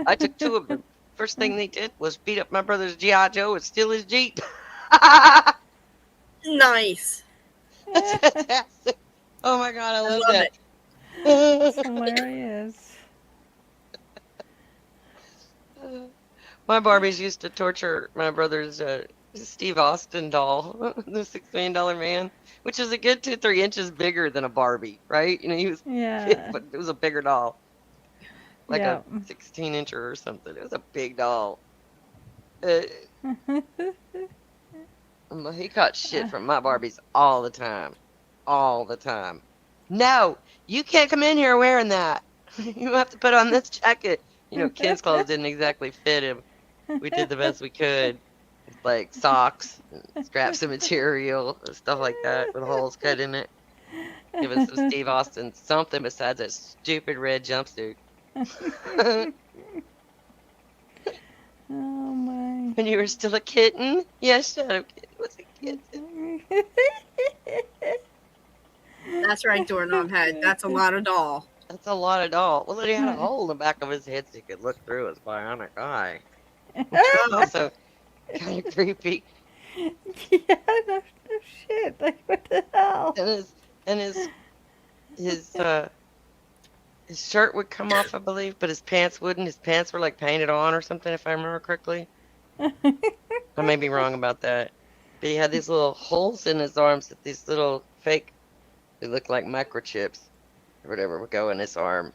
I took two of them. First thing they did was beat up my brother's G.I. Joe and steal his Jeep. Nice. That's fantastic. Oh my God, I I love love that. it. It's hilarious. My Barbies used to torture my brother's Steve Austin doll, the $6 million man, which is a good 2-3 inches bigger than a Barbie, right? You know, he was big, Yeah. but it was a bigger doll, like Yeah. a 16-incher or something. It was a big doll. Uh, he caught shit from my Barbies all the time. All the time. No, you can't come in here wearing that. You have to put on this jacket. You know, kids' clothes didn't exactly fit him. We did the best we could. With, like socks, and scraps of material, and stuff like that, with holes cut in it. Give us some Steve Austin something besides that stupid red jumpsuit. Oh my. When you were still a kitten? Yes, Shadow Kitten was a kitten. That's right, doorknob head. That's a lot of doll. That's a lot of doll. Well, then he had a hole in the back of his head so you could look through his bionic eye. Which was also kind of creepy. Yeah, no, no shit. Like, what the hell? And his shirt would come off, I believe, but his pants wouldn't. His pants were like painted on or something, if I remember correctly. I may be wrong about that. But he had these little holes in his arms that these little fake, they look like microchips or whatever, would go in his arm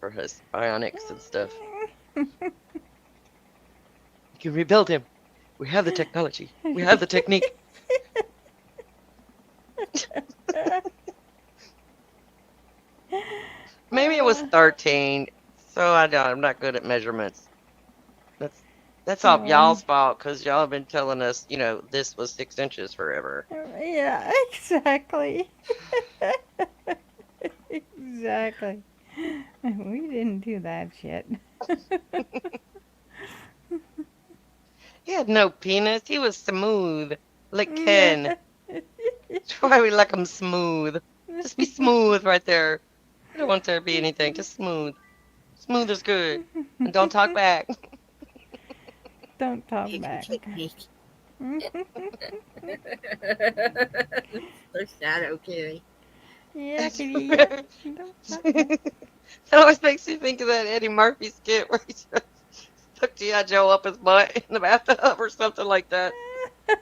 for his bionics and stuff. You can rebuild him. We have the technology. We have the technique. Maybe it was 13, so I'm not good at measurements. That's that's all Oh, y'all's fault because y'all have been telling us, this was 6 inches forever. yeah, exactly. Exactly. We didn't do that shit. He had no penis. He was smooth, like Ken. Yeah. That's why we like him smooth. Just be smooth right there. We don't want there to be anything. Just smooth. Smooth as good. And don't talk back. Don't talk Baby back. technique. The shadow kitty. Yeah, That's kitty, yeah. Don't talk back. That always makes me think of that Eddie Murphy skit where he just took G.I. Joe up his butt in the bathtub or something like that. Did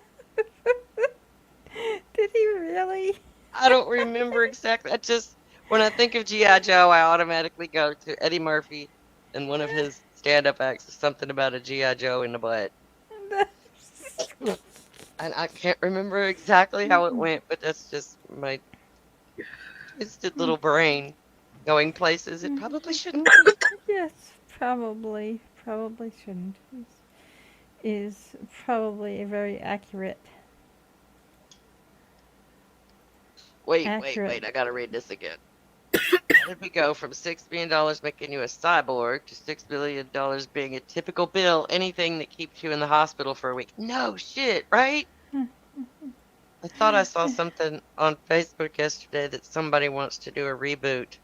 he really? I don't remember exactly. I just, when I think of G.I. Joe, I automatically go to Eddie Murphy and one of his stand up acts is something about a G.I. Joe in the butt. And I can't remember exactly how it went, but that's just my twisted little brain going places it probably shouldn't. Yes, probably. Probably shouldn't. Is probably a very accurate. Wait, wait, Accurate. wait. I gotta read this again. How did we go from $6 billion making you a cyborg to $6 billion being a typical bill, anything that keeps you in the hospital for a week? No shit, right? I thought I saw something on Facebook yesterday that somebody wants to do a reboot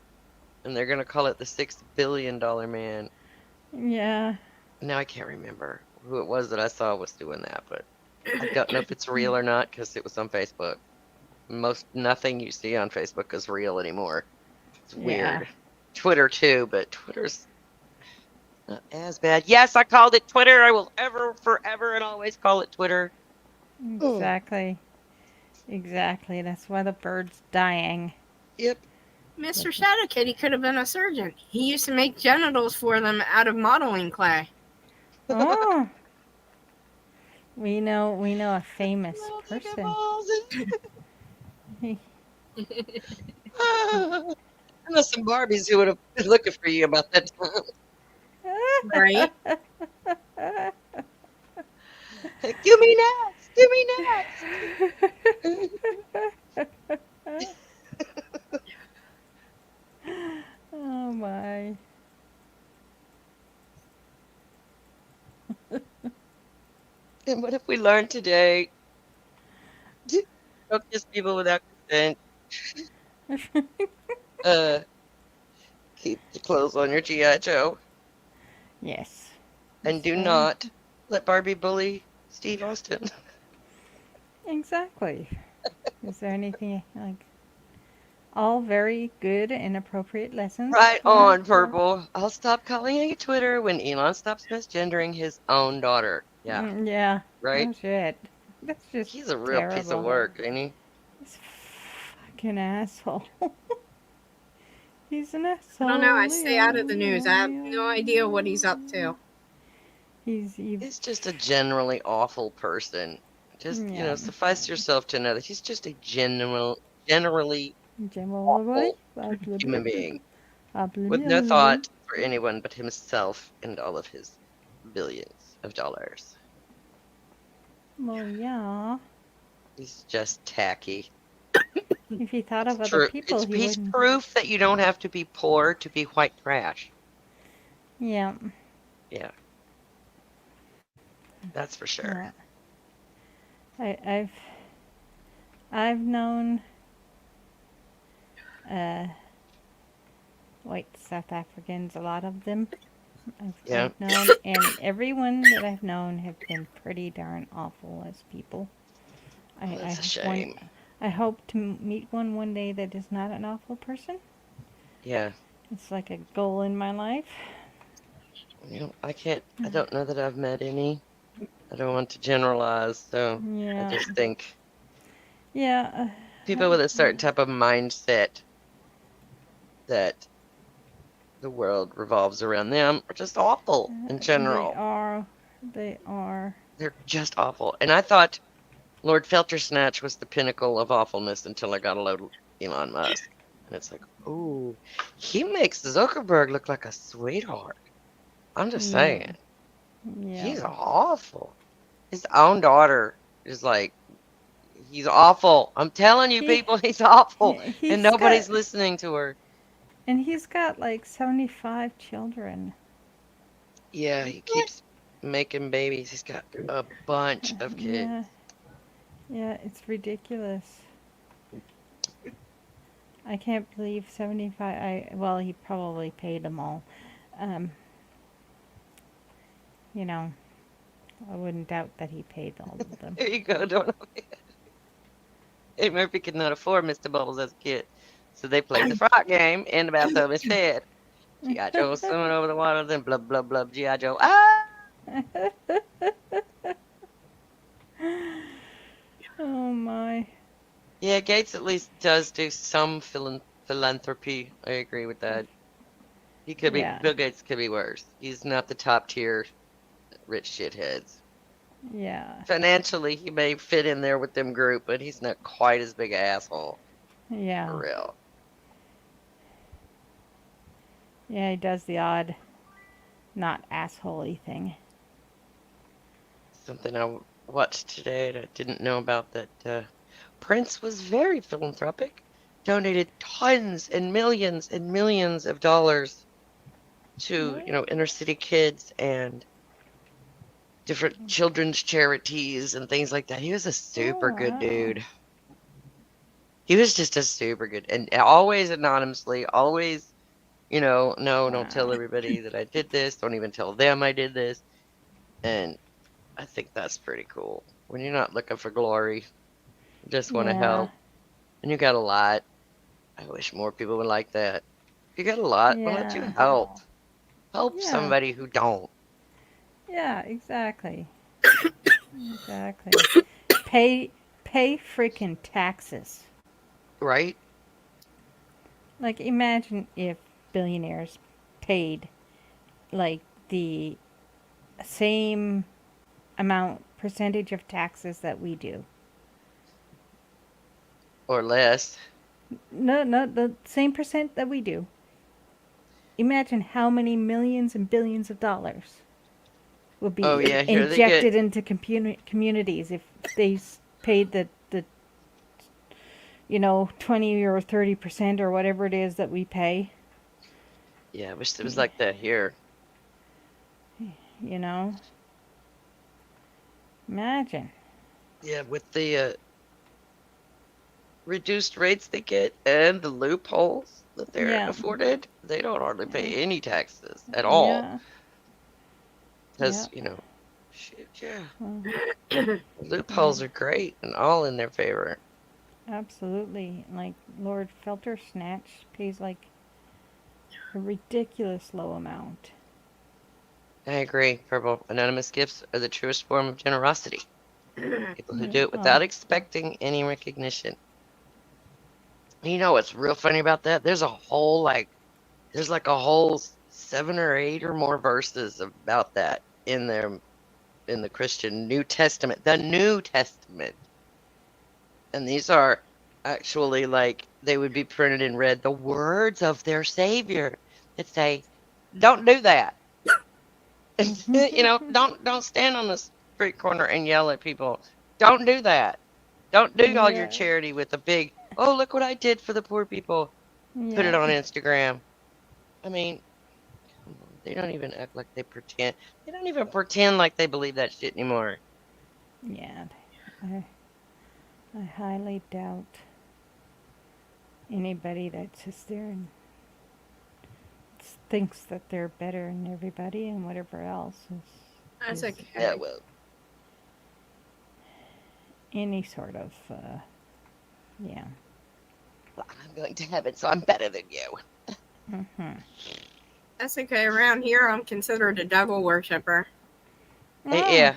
and they're gonna call it the $6 billion man. Yeah. Now I can't remember who it was that I saw was doing that, but I don't know if it's real or not because it was on Facebook. Most nothing you see on Facebook is real anymore. It's Yeah. weird. Twitter too, but Twitter's not as bad. Yes, I called it Twitter. I will ever, forever, and always call it Twitter. Oh, Exactly. Exactly. That's why the bird's dying. yep. Mr. Shadow Kitty could have been a surgeon. He used to make genitals for them out of modeling clay. Oh, we know a famous Little dick person. balls. I know some Barbies who would have been looking for you about that time. Right? Give me nuts. Give me nuts. Oh my. And what have we learned today? Don't kiss people without consent. Uh, keep the clothes on your G.I. Joe. Yes. And That's do very not let Barbie bully Steve Austin. exactly. Is there anything like all very good and appropriate lessons Right for on, Purple. I'll stop calling it Twitter when Elon stops misgendering his own daughter. Yeah, yeah. right? Oh shit. That's just He's a real piece of terrible. work, ain't he? He's a fucking asshole. He's an I don't know. I asshole. stay out of the news. I have no idea what he's up to. He's He's just a generally awful person. Just, yeah. suffice yourself to know that he's just a generally Generally, awful human being with no well, thought for anyone but himself and all of his billions of dollars. yeah. He's just tacky. If he thought It's of other true. people, It's he he's wouldn't. proof that you don't have to be poor to be white trash. Yeah. Yeah, that's for sure. Yeah. I, I've I've known uh, white South Africans, a lot of them. Yeah, I've known, and everyone that I've known have been pretty darn awful as people. I, well, I that's a hope one. shame. I hope to meet one day that is not an awful person. Yeah, It's like a goal in my life. I don't know that I've met any. I don't want to generalize, so I Yeah. just think Yeah. people with a certain type of mindset that the world revolves around them are just awful in They general. are. They are. They're just awful. And I thought Lord Feltersnatch was the pinnacle of awfulness until I got a load of Elon Musk. And it's like, ooh, he makes Zuckerberg look like a sweetheart. I'm just Yeah. saying, Yeah. he's awful. His own daughter is like, he's awful. I'm telling you, He people, he's awful. And he's got nobody's listening to her. and he's got like 75 children. Yeah, he keeps making babies. He's got a bunch of kids. Yeah. Yeah, it's ridiculous. I can't believe 75. Well, he probably paid them all. um, you know, I wouldn't doubt that he paid all of them. There you go. Don't know. Eddie Murphy could not afford Mr. Bubbles as a kid, so they played the frog game in the bathtub instead. G.I. Joe swimming over the water, then blub, blub, blub, G.I. Joe. Ah! Oh my. Yeah, Gates at least does do some philanthropy. I agree with that. He could be, Yeah. Bill Gates could be worse. He's not the top tier rich shitheads. Yeah. Financially, he may fit in there with them group, but he's not quite as big an asshole. Yeah. For real. Yeah, he does the odd, not assholey thing. Something I watched today that I didn't know about that Prince was very philanthropic, donated tons and millions of dollars to, inner city kids and different children's charities and things like that. He was a super Oh, good wow. dude. He was just a super good, and always anonymously, always, no, don't tell Wow. everybody that I did this. Don't even tell them I did this. And I think that's pretty cool. When you're not looking for glory, you just want to Yeah. help. And you got a lot. I wish more people would like that. You got a lot. Why don't you Yeah. help? Help Yeah. somebody who don't. Yeah, exactly. Exactly. Pay freaking taxes. Right? Like imagine if billionaires paid like the same amount percentage of taxes that we do. Or less. No, the same percent that we do. Imagine how many millions and billions of dollars would Oh, be yeah, here they get. injected into communities if they paid the 20 or 30% or whatever it is that we pay. Yeah, I wish it was like that here. You know, imagine. Yeah, with the reduced rates they get and the loopholes that they're Yeah. afforded, they don't hardly pay any taxes at all. Yeah. Because, Yeah. shoot, yeah. Well, Loopholes are great and all in their favor. absolutely. Like Lord Felter Snatch pays like a ridiculous low amount. I agree. Purple. Anonymous gifts are the truest form of generosity. People who do it Yeah. without expecting any recognition. You know what's real funny about that? There's a whole there's like a whole 7 or 8 or more verses about that in the Christian New Testament, the New Testament. And these are actually they would be printed in red, the words of their Savior that say, "Don't do that." Don't stand on the street corner and yell at people. Don't do that. Don't do all your Yeah. charity with a big, "Oh, look what I did for the poor people." Put it Yeah. on Instagram. I mean, come on. They don't even act like they pretend. They don't even pretend like they believe that shit anymore. Yeah. I highly doubt anybody that sits there and thinks that they're better than everybody and whatever else That's is okay. Yeah, well, any sort of yeah. I'm going to heaven, so I'm better than you. Mhm. That's okay. Around here, I'm considered a devil worshiper. Yeah,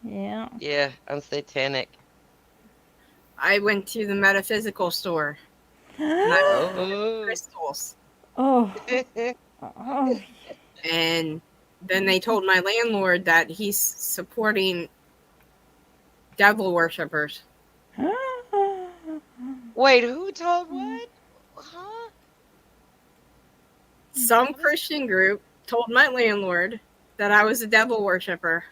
Yeah. yeah, I'm satanic. I went to the metaphysical store and I bought Oh. crystals. Oh. Oh. And then they told my landlord that he's supporting devil worshippers. Wait, who told what? Huh? Some Christian group told my landlord that I was a devil worshiper.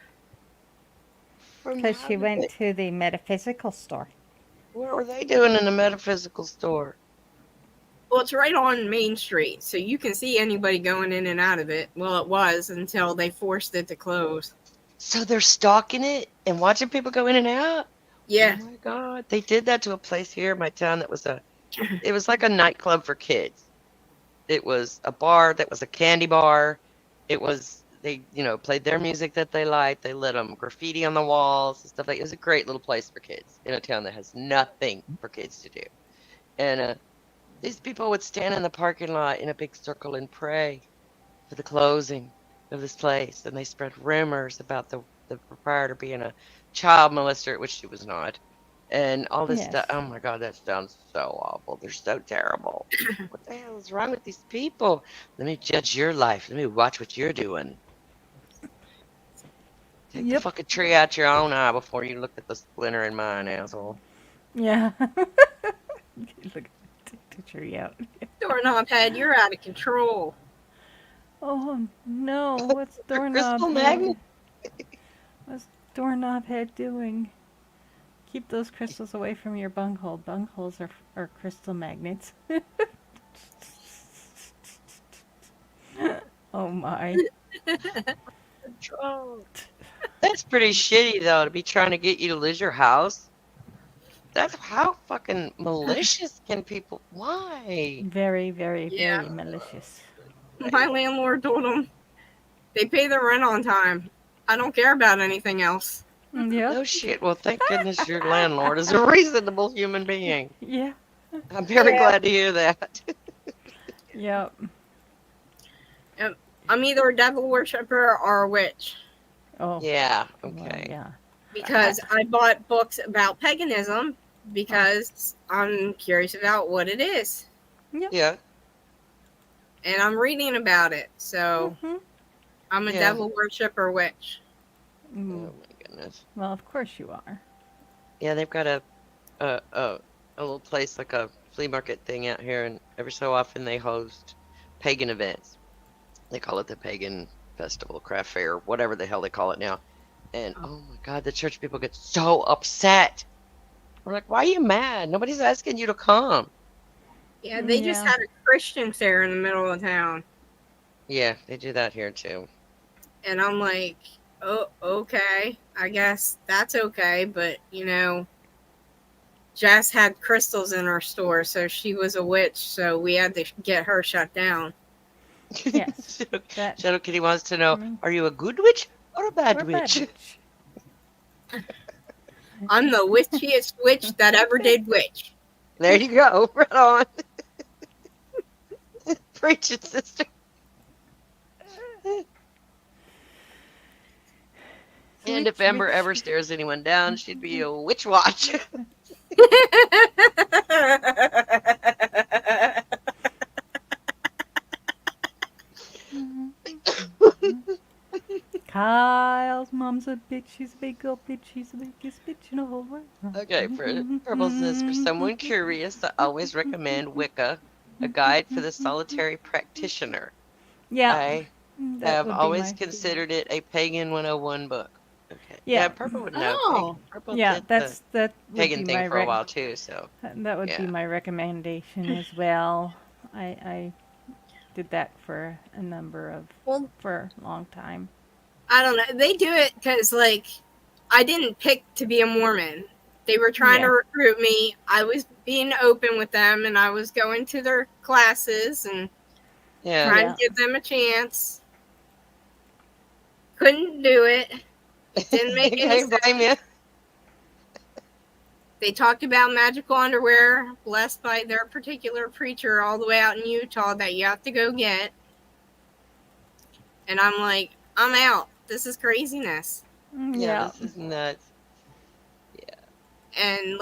Because she went to the metaphysical store. What were they doing in the metaphysical store? Well, it's right on Main Street, so you can see anybody going in and out of it. Well, it was until they forced it to close. So they're stalking it and watching people go in and out? Yeah. Oh my God. They did that to a place here in my town that was it was like a nightclub for kids. It was a bar that was a candy bar. it was they played their music that they liked. They lit them graffiti on the walls and stuff like. It was a great little place for kids in a town that has nothing for kids to do. And these people would stand in the parking lot in a big circle and pray for the closing of this place, and they spread rumors about the proprietor being a child molester, which she was not, and all this Yes. stuff. Oh my God, that sounds so awful. They're so terrible. What the hell is wrong with these people? Let me judge your life. Let me watch what you're doing. Take the Yep. fucking tree out your own eye before you look at the splinter in mine, asshole. Yeah. Look, take the tree out. Doorknob head, you're out of control. Oh no! What's A crystal doorknob magnet? head? What's doorknob head doing? Keep those crystals away from your bunghole. Bungholes are crystal magnets. Oh my. Control. That's pretty shitty, though, to be trying to get you to lose your house. That's how fucking malicious can people. Why? Very, very, Yeah. very malicious. My landlord told them they pay their rent on time. I don't care about anything else. Yep. No shit. Well, thank goodness your landlord is a reasonable human being. Yeah. I'm very Yeah. glad to hear that. Yep. I'm either a devil worshiper or a witch Oh. Yeah. Well, Okay. yeah. because I bought books about paganism because I'm curious about what it is. Yeah. And I'm reading about it. So Mhm. I'm a Yeah. devil worshiper witch. Oh Mm. my goodness. Well, of course you are. Yeah, they've got a little place like a flea market thing out here, and every so often they host pagan events. They call it the Pagan Festival, Craft Fair, whatever the hell they call it now. And oh my God, the church people get so upset. We're like, why are you mad? Nobody's asking you to come. Yeah, they just had a Christian fair in the middle of town. Yeah, they do that here too. And I'm like, oh, okay. I guess that's okay. But, Jess had crystals in her store, so she was a witch. So we had to get her shut down. Yes. Shadow Kitty wants to know, I mean- are you a good witch or a bad Or witch? witch. I'm the witchiest witch that ever did witch. There you go. Right on. Preach it, sister. And if Ember ever stares anyone down, she'd be a witch watch. Kyle's mom's a bitch. She's a big old bitch. She's the biggest bitch in the whole world. Okay, Purple says, for someone curious, I always recommend Wicca, a guide for the solitary practitioner. Yeah. I have always considered it a Pagan 101 book. Okay. Yeah, Purple would know. Oh. Purple Yeah, did that would pagan be thing my for a while too, so. That would be yeah. my recommendation as well. I did that for a long time. I don't know. They do it because, I didn't pick to be a Mormon. They were trying to recruit me. I was being open with them, and I was going to their classes and trying to give them a chance. Couldn't do it. Didn't make any sense. They talked about magical underwear blessed by their particular preacher all the way out in Utah that you have to go get. And I'm like, I'm out. This is craziness. Yeah, this is nuts. Yeah. And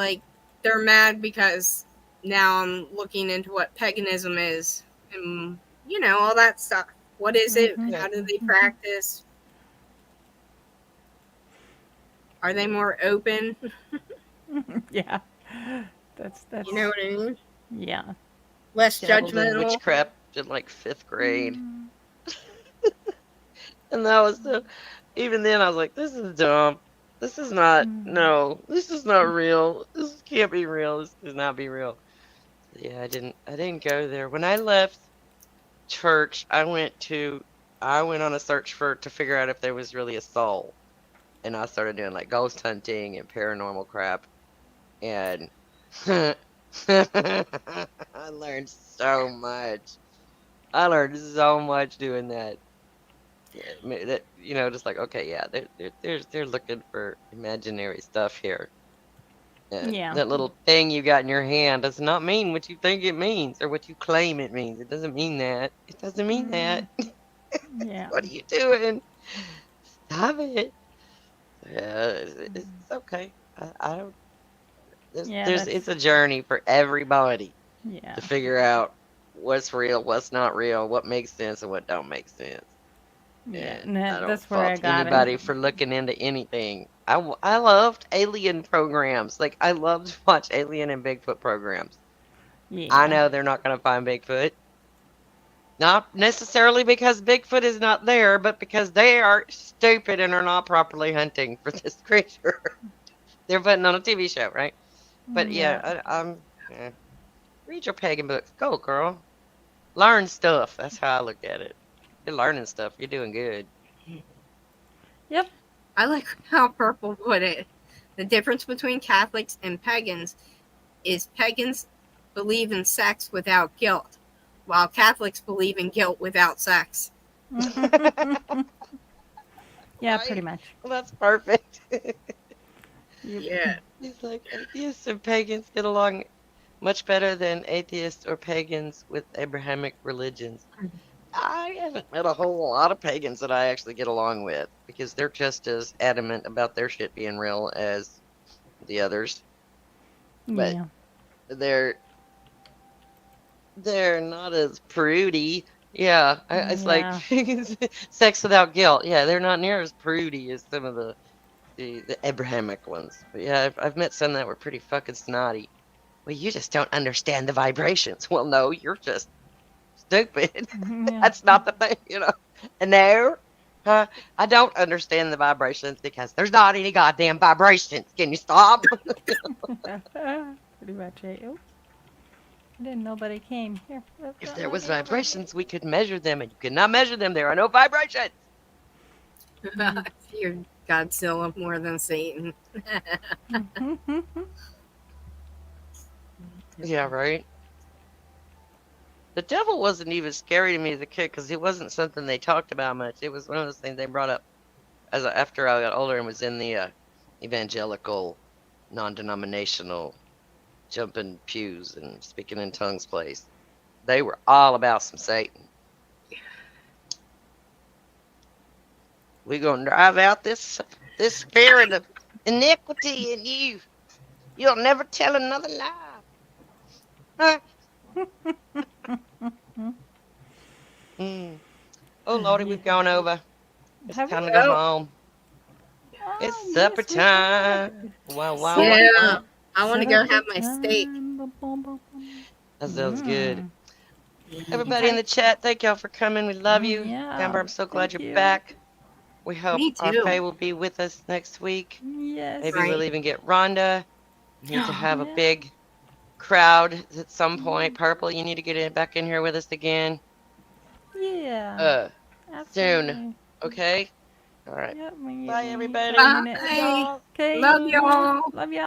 they're mad because now I'm looking into what paganism is and all that stuff. What is it? How do they practice? Are they more open? Yeah. That's You know what I mean? Yeah. Less judgmental. Witchcraft in 5th grade. And that was even then I was like, this is dumb. This is not this is not real. This can't be real. This cannot be real. Yeah, I didn't go there. When I left church, I went on a search to figure out if there was really a soul. And I started doing ghost hunting and paranormal crap. And I learned so much. I learned so much doing that. that just like, okay, yeah, they're looking for imaginary stuff here. Yeah. That little thing you got in your hand does not mean what you think it means or what you claim it means. It doesn't mean that. It doesn't mean that. Yeah. What are you doing? Stop it. Yeah, it's okay. I don't. Yeah, that's It's a journey for everybody yeah. to figure out what's real, what's not real, what makes sense, and what don't make sense. Yeah. And And I don't that's where I fault got anybody into. for looking into anything. I loved alien programs. Like, I loved to watch alien and Bigfoot programs. I Yeah. know they're not going to find Bigfoot. Not necessarily because Bigfoot is not there, but because they are stupid and are not properly hunting for this creature. They're putting on a TV show, right? But Yeah. yeah, yeah. Read your pagan books. Go, girl. Learn stuff. That's how I look at it. You're learning stuff. You're doing good. Yep. I like how Purple put it. The difference between Catholics and pagans is pagans believe in sex without guilt, while Catholics believe in guilt without sex. Yeah, pretty Right? much. Well, that's perfect. Yep. Yeah. It's like atheists and pagans get along much better than atheists or pagans with Abrahamic religions. I haven't met a whole lot of pagans that I actually get along with because they're just as adamant about their shit being real as the others. But Yeah. they're they're not as prudy. Yeah, it's like Yeah. sex without guilt. Yeah, they're not near as prudy as some of the Abrahamic ones. But yeah, I've met some that were pretty fucking snotty. Well, you just don't understand the vibrations. Well, no, you're just stupid. Yeah. That's not the thing. And no, I don't understand the vibrations because there's not any goddamn vibrations. Can you stop? Pretty much. Oh, I didn't know nobody came here. If Don't there let was me over here. vibrations, we could measure them, and you cannot measure them. There are no vibrations. Fear Godzilla more than Satan. Yeah, right. The devil wasn't even scary to me as a kid because it wasn't something they talked about much. It was one of those things they brought up after I got older and was in the evangelical, non-denominational, jumping pews and speaking in tongues place. They were all about some Satan. We gonna drive out this spirit of iniquity in you. You'll never tell another lie. Huh? Mm. Oh Lordy, Yeah. we've gone over. It's Have time we? to go Oh, home. Oh, It's supper yes, we time. have. Wow, wow, wow, Supper yeah. wow. time. I want to go Supper have my steak. time. Bum, bum, bum, bum. That sounds good. Everybody in Okay. the chat, thank y'all for coming. We love you. Yeah. Amber, I'm so glad Thank you're you. back. We hope Me our too. Faye will be with us next week. Yes. Maybe we'll Right. even get Rhonda. We need to have a Yeah. big crowd at some point. Purple, you need to get back in here with us again. Yeah. Uh, soon. Absolutely. Okay? All right. Yep. Bye, We everybody. timing it. Love Bye. y'all. Okay. Love y'all. Love y'all.